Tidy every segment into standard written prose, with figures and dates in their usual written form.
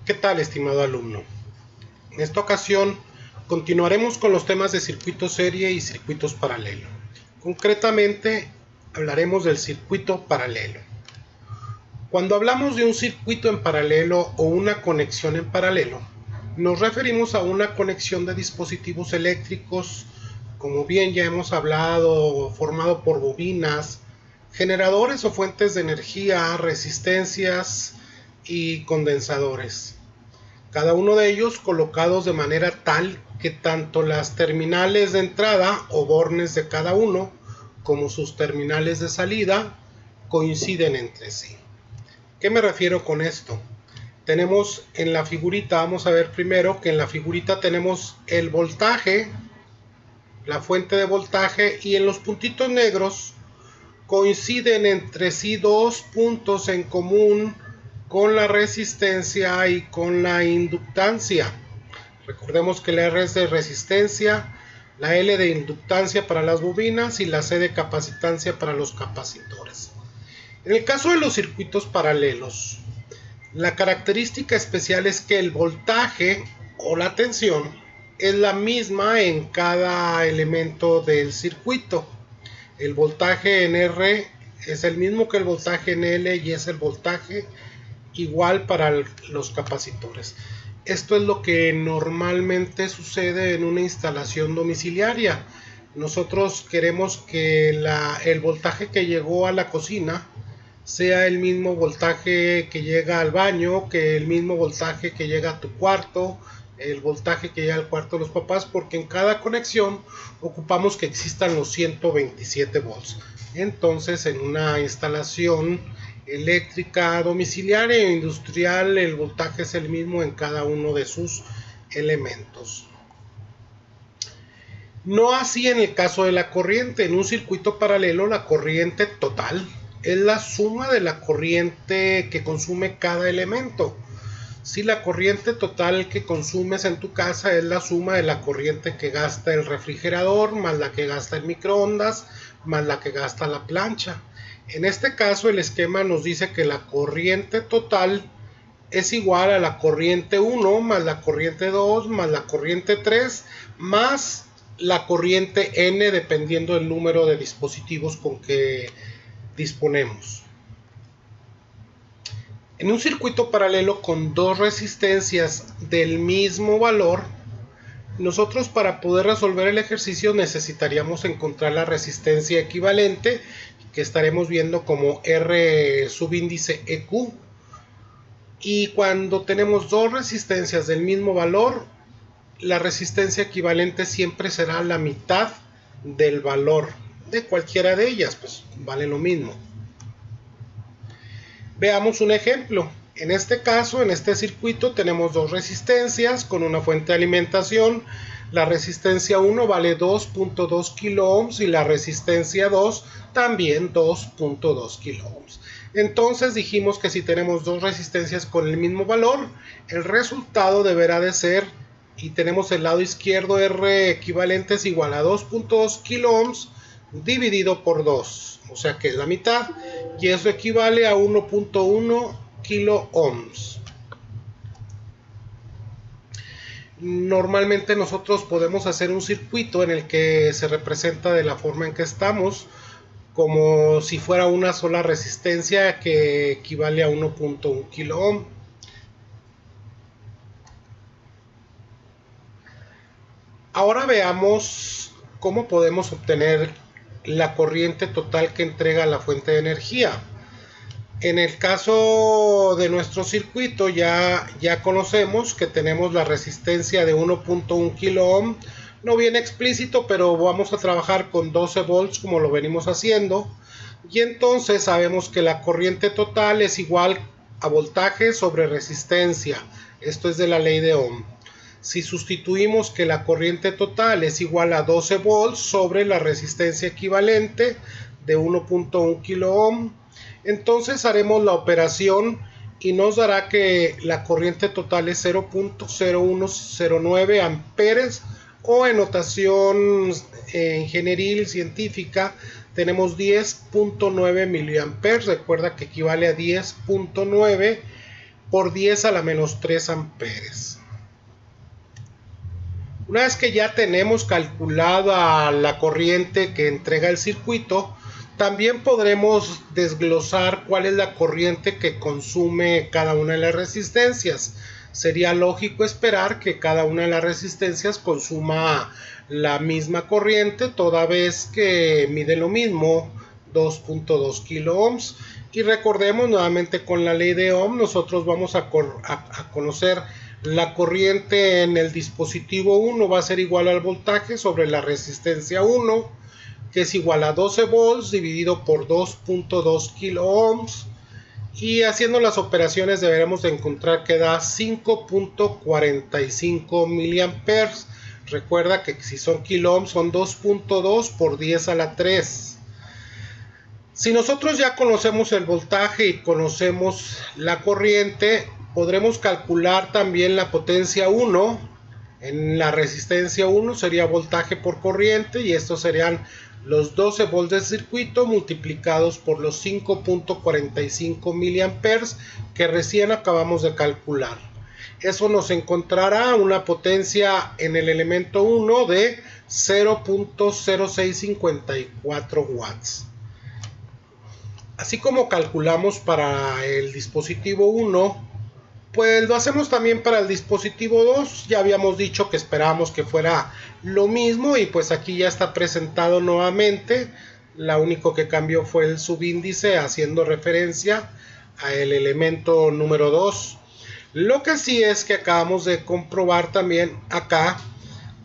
¿Qué tal, estimado alumno? En esta ocasión continuaremos con los temas de circuito serie y circuitos paralelo. Concretamente hablaremos del circuito paralelo. Cuando hablamos de un circuito en paralelo o una conexión en paralelo, nos referimos a una conexión de dispositivos eléctricos, como bien ya hemos hablado, formado por bobinas, generadores o fuentes de energía, resistencias y condensadores. Cada uno de ellos colocados de manera tal que tanto las terminales de entrada o bornes de cada uno como sus terminales de salida coinciden entre sí. ¿Qué me refiero con esto? Tenemos en la figurita, vamos a ver primero que en la figurita tenemos el voltaje, la fuente de voltaje, y en los puntitos negros coinciden entre sí dos puntos en común con la resistencia y con la inductancia. Recordemos que la R es de resistencia, la L de inductancia para las bobinas y la C de capacitancia para los capacitores. En el caso de los circuitos paralelos, la característica especial es que el voltaje o la tensión es la misma en cada elemento del circuito. El voltaje en R es el mismo que el voltaje en L y es el voltaje igual para los capacitores. Esto es lo que normalmente sucede en una instalación domiciliaria. Nosotros queremos que el voltaje que llegó a la cocina sea el mismo voltaje que llega al baño, que el mismo voltaje que llega a tu cuarto, el voltaje que llega al cuarto de los papás, porque en cada conexión ocupamos que existan los 127 volts. Entonces, en una instalación eléctrica domiciliaria o industrial, el voltaje es el mismo en cada uno de sus elementos. No así en el caso de la corriente. En un circuito paralelo, la corriente total es la suma de la corriente que consume cada elemento. Si la corriente total que consumes en tu casa es la suma de la corriente que gasta el refrigerador, más la que gasta el microondas, más la que gasta la plancha. En este caso, el esquema nos dice que la corriente total es igual a la corriente 1 más la corriente 2 más la corriente 3 más la corriente N, dependiendo del número de dispositivos con que disponemos. En un circuito paralelo con dos resistencias del mismo valor, nosotros para poder resolver el ejercicio necesitaríamos encontrar la resistencia equivalente, que estaremos viendo como R subíndice EQ. Y cuando tenemos dos resistencias del mismo valor, la resistencia equivalente siempre será la mitad del valor de cualquiera de ellas, pues vale lo mismo. Veamos un ejemplo. En este caso, en este circuito, tenemos dos resistencias con una fuente de alimentación. La resistencia 1 vale 2.2 kilo ohms y la resistencia 2 también 2.2 kilo ohms. Entonces dijimos que si tenemos dos resistencias con el mismo valor, el resultado deberá de ser, y tenemos el lado izquierdo, R equivalente es igual a 2.2 kilo ohms dividido por 2, o sea que es la mitad, y eso equivale a 1.1 kilo ohms. Normalmente nosotros podemos hacer un circuito en el que se representa de la forma en que estamos, como si fuera una sola resistencia que equivale a 1.1 kilo ohm. Ahora veamos cómo podemos obtener la corriente total que entrega la fuente de energía. En el caso de nuestro circuito ya conocemos que tenemos la resistencia de 1.1 kilo ohm. No viene explícito, pero vamos a trabajar con 12 volts como lo venimos haciendo. Y entonces sabemos que la corriente total es igual a voltaje sobre resistencia. Esto es de la ley de Ohm. Si sustituimos que la corriente total es igual a 12 volts sobre la resistencia equivalente de 1.1 kilo ohm, entonces haremos la operación y nos dará que la corriente total es 0.0109 amperes, o en notación ingenieril científica tenemos 10.9 miliamperes. Recuerda que equivale a 10.9 por 10 a la menos 3 amperes. Una vez que ya tenemos calculada la corriente que entrega el circuito, también podremos desglosar cuál es la corriente que consume cada una de las resistencias. Sería lógico esperar que cada una de las resistencias consuma la misma corriente, toda vez que mide lo mismo, 2.2 kilo ohms. Y recordemos nuevamente, con la ley de Ohm nosotros vamos a conocer la corriente en el dispositivo 1 va a ser igual al voltaje sobre la resistencia 1, que es igual a 12 volts dividido por 2.2 kilo ohms. Y haciendo las operaciones deberemos de encontrar que da 5.45 miliamperes. Recuerda que si son kilo ohms son 2.2 por 10 a la 3. Si nosotros ya conocemos el voltaje y conocemos la corriente, podremos calcular también la potencia 1. En la resistencia 1 sería voltaje por corriente, y estos serían los 12 volts del circuito multiplicados por los 5.45 miliamperes que recién acabamos de calcular. Eso nos encontrará una potencia en el elemento 1 de 0.0654 watts. Así como calculamos para el dispositivo 1, pues lo hacemos también para el dispositivo 2. Ya habíamos dicho que esperábamos que fuera lo mismo, y pues aquí ya está presentado nuevamente. Lo único que cambió fue el subíndice, haciendo referencia al elemento número 2. Lo que sí es que acabamos de comprobar también acá,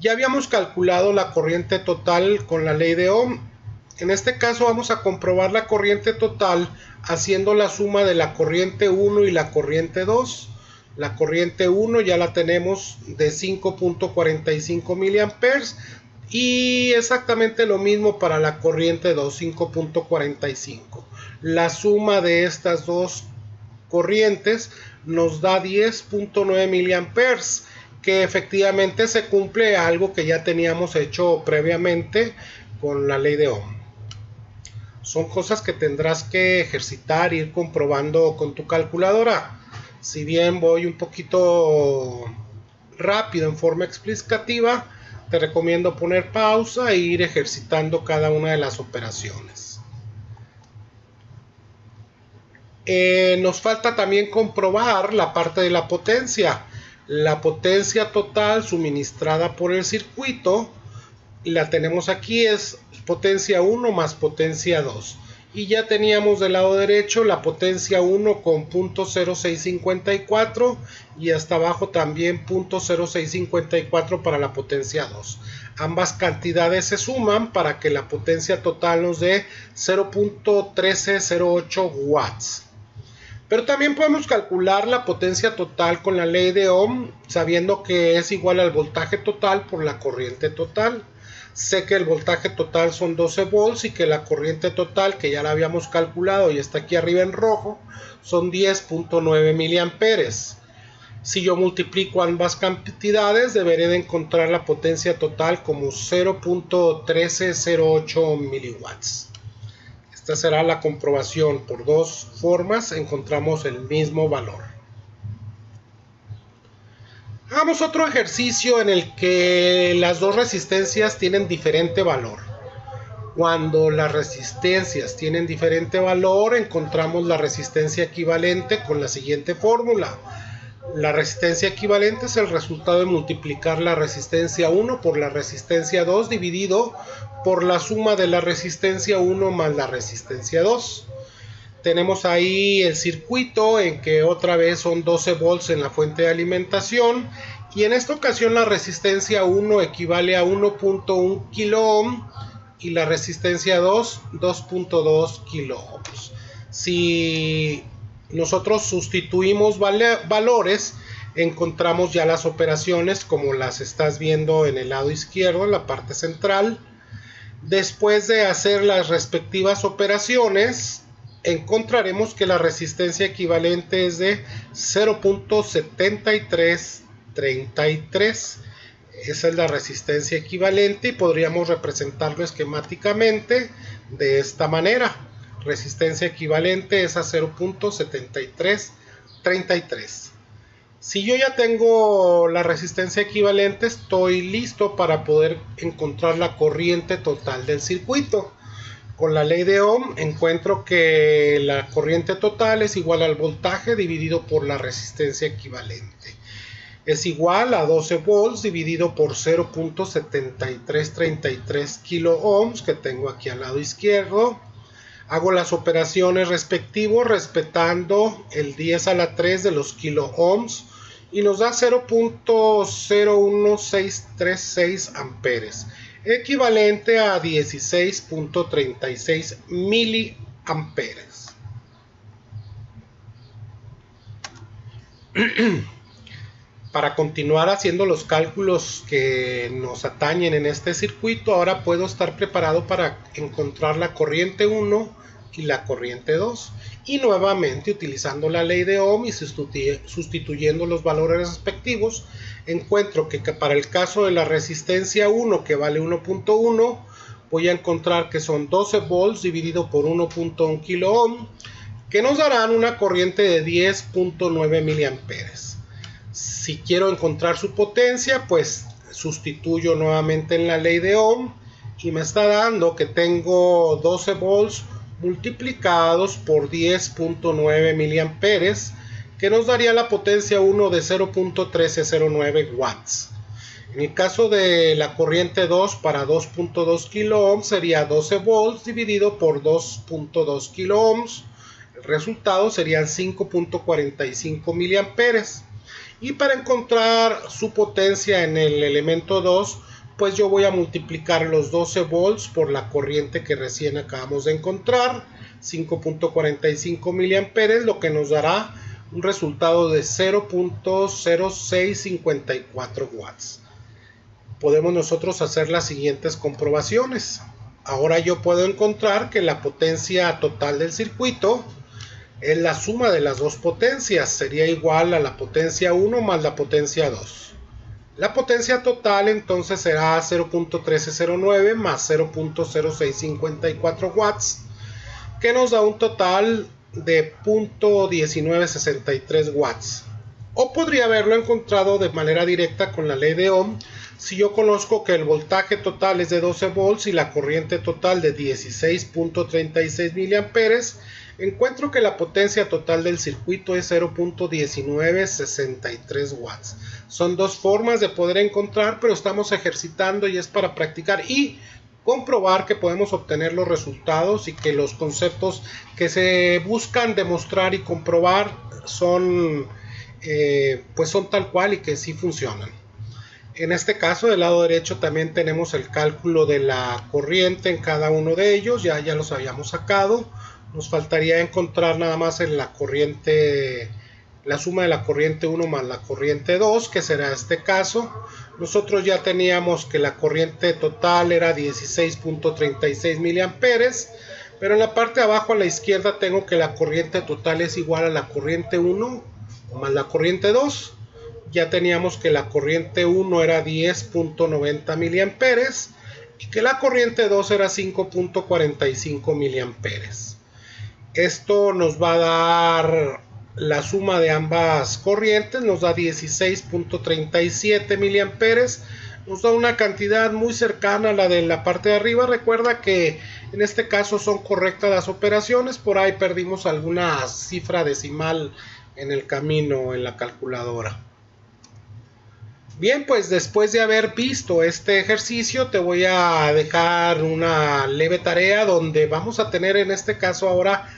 ya habíamos calculado la corriente total con la ley de Ohm. En este caso vamos a comprobar la corriente total haciendo la suma de la corriente 1 y la corriente 2. La corriente 1 ya la tenemos de 5.45 miliamperes, y exactamente lo mismo para la corriente 2, 5.45. La suma de estas dos corrientes nos da 10.9 miliamperes, que efectivamente se cumple algo que ya teníamos hecho previamente con la ley de Ohm. Son cosas que tendrás que ejercitar e ir comprobando con tu calculadora. Si bien voy un poquito rápido en forma explicativa, te recomiendo poner pausa e ir ejercitando cada una de las operaciones. Nos falta también comprobar la parte de la potencia. La potencia total suministrada por el circuito, la tenemos aquí, es potencia 1 más potencia 2. Y ya teníamos del lado derecho la potencia 1 con 0.0654, y hasta abajo también 0.0654 para la potencia 2. Ambas cantidades se suman para que la potencia total nos dé 0.1308 watts. Pero también podemos calcular la potencia total con la ley de Ohm, sabiendo que es igual al voltaje total por la corriente total. Sé que el voltaje total son 12 volts y que la corriente total, que ya la habíamos calculado y está aquí arriba en rojo, son 10.9 miliamperes. Si yo multiplico ambas cantidades, deberé de encontrar la potencia total como 0.1308 miliwatts. Esta será la comprobación. Por dos formas encontramos el mismo valor. Hagamos otro ejercicio en el que las dos resistencias tienen diferente valor. Cuando las resistencias tienen diferente valor, encontramos la resistencia equivalente con la siguiente fórmula. La resistencia equivalente es el resultado de multiplicar la resistencia 1 por la resistencia 2 dividido por la suma de la resistencia 1 más la resistencia 2. Tenemos ahí el circuito en que otra vez son 12 volts en la fuente de alimentación, y en esta ocasión la resistencia 1 equivale a 1.1 kilo ohm y la resistencia 2 2.2 kilo ohms. Si nosotros sustituimos valores, encontramos ya las operaciones como las estás viendo en el lado izquierdo, en la parte central. Después de hacer las respectivas operaciones, encontraremos que la resistencia equivalente es de 0.7333. Esa es la resistencia equivalente y podríamos representarlo esquemáticamente de esta manera. Resistencia equivalente es a 0.73 33. Si yo ya tengo la resistencia equivalente, estoy listo para poder encontrar la corriente total del circuito. Con la ley de Ohm encuentro que la corriente total es igual al voltaje dividido por la resistencia equivalente. Es igual a 12 volts dividido por 0.7333 kilo ohms que tengo aquí al lado izquierdo. Hago las operaciones respectivas respetando el 10 a la 3 de los kilo ohms y nos da 0.01636 amperes, equivalente a 16.36 miliamperes. Para continuar haciendo los cálculos que nos atañen en este circuito, ahora puedo estar preparado para encontrar la corriente 1 y la corriente 2. Y nuevamente, utilizando la ley de Ohm y sustituyendo los valores respectivos, encuentro que para el caso de la resistencia 1, que vale 1.1, voy a encontrar que son 12 volts dividido por 1.1 kilo ohm, que nos darán una corriente de 10.9 miliamperes. Si quiero encontrar su potencia, pues sustituyo nuevamente en la ley de Ohm y me está dando que tengo 12 volts multiplicados por 10.9 miliamperes, que nos daría la potencia 1 de 0.1309 watts. En el caso de la corriente 2 para 2.2 kilo ohms sería 12 volts dividido por 2.2 kilo ohms. El resultado serían 5.45 miliamperes. Y para encontrar su potencia en el elemento 2, pues yo voy a multiplicar los 12 volts por la corriente que recién acabamos de encontrar, 5.45 miliamperes, lo que nos dará un resultado de 0.0654 watts. Podemos nosotros hacer las siguientes comprobaciones. Ahora yo puedo encontrar que la potencia total del circuito es la suma de las dos potencias, sería igual a la potencia 1 más la potencia 2. La potencia total entonces será 0.1309 más 0.0654 watts, que nos da un total de 0.1963 watts. O podría haberlo encontrado de manera directa con la ley de Ohm, si yo conozco que el voltaje total es de 12 volts y la corriente total de 16.36 miliamperes, encuentro que la potencia total del circuito es 0.1963 watts. Son dos formas de poder encontrar, pero estamos ejercitando y es para practicar y comprobar que podemos obtener los resultados y que los conceptos que se buscan demostrar y comprobar son tal cual y que sí funcionan. En este caso, del lado derecho también tenemos el cálculo de la corriente en cada uno de ellos, ya los habíamos sacado. Nos faltaría encontrar nada más en la corriente, la suma de la corriente 1 más la corriente 2, que será este caso. Nosotros ya teníamos que la corriente total era 16.36 miliamperes, pero en la parte de abajo a la izquierda tengo que la corriente total es igual a la corriente 1 más la corriente 2. Ya teníamos que la corriente 1 era 10.90 miliamperes y que la corriente 2 era 5.45 miliamperes. Esto nos va a dar la suma de ambas corrientes, nos da 16.37 miliamperes, nos da una cantidad muy cercana a la de la parte de arriba. Recuerda que en este caso son correctas las operaciones, por ahí perdimos alguna cifra decimal en el camino en la calculadora. Bien, pues después de haber visto este ejercicio te voy a dejar una leve tarea donde vamos a tener en este caso ahora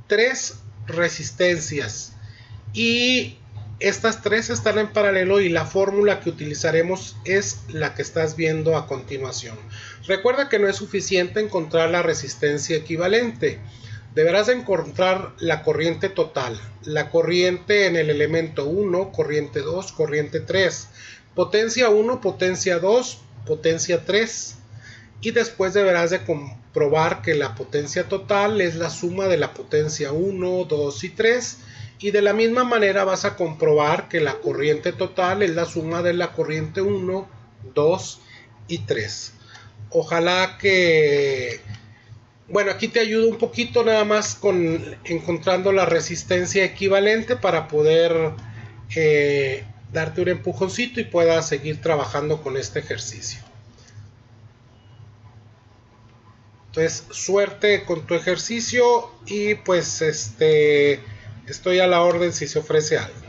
3 resistencias y estas 3 están en paralelo y la fórmula que utilizaremos es la que estás viendo a continuación. Recuerda que no es suficiente encontrar la resistencia equivalente. Deberás encontrar la corriente total, la corriente en el elemento 1, corriente 2, corriente 3, potencia 1, potencia 2, potencia 3. Y después deberás de comprobar que la potencia total es la suma de la potencia 1, 2 y 3. Y de la misma manera vas a comprobar que la corriente total es la suma de la corriente 1, 2 y 3. Ojalá que Bueno, aquí te ayudo un poquito nada más con encontrando la resistencia equivalente para poder darte un empujoncito y puedas seguir trabajando con este ejercicio. Entonces, suerte con tu ejercicio y pues estoy a la orden si se ofrece algo.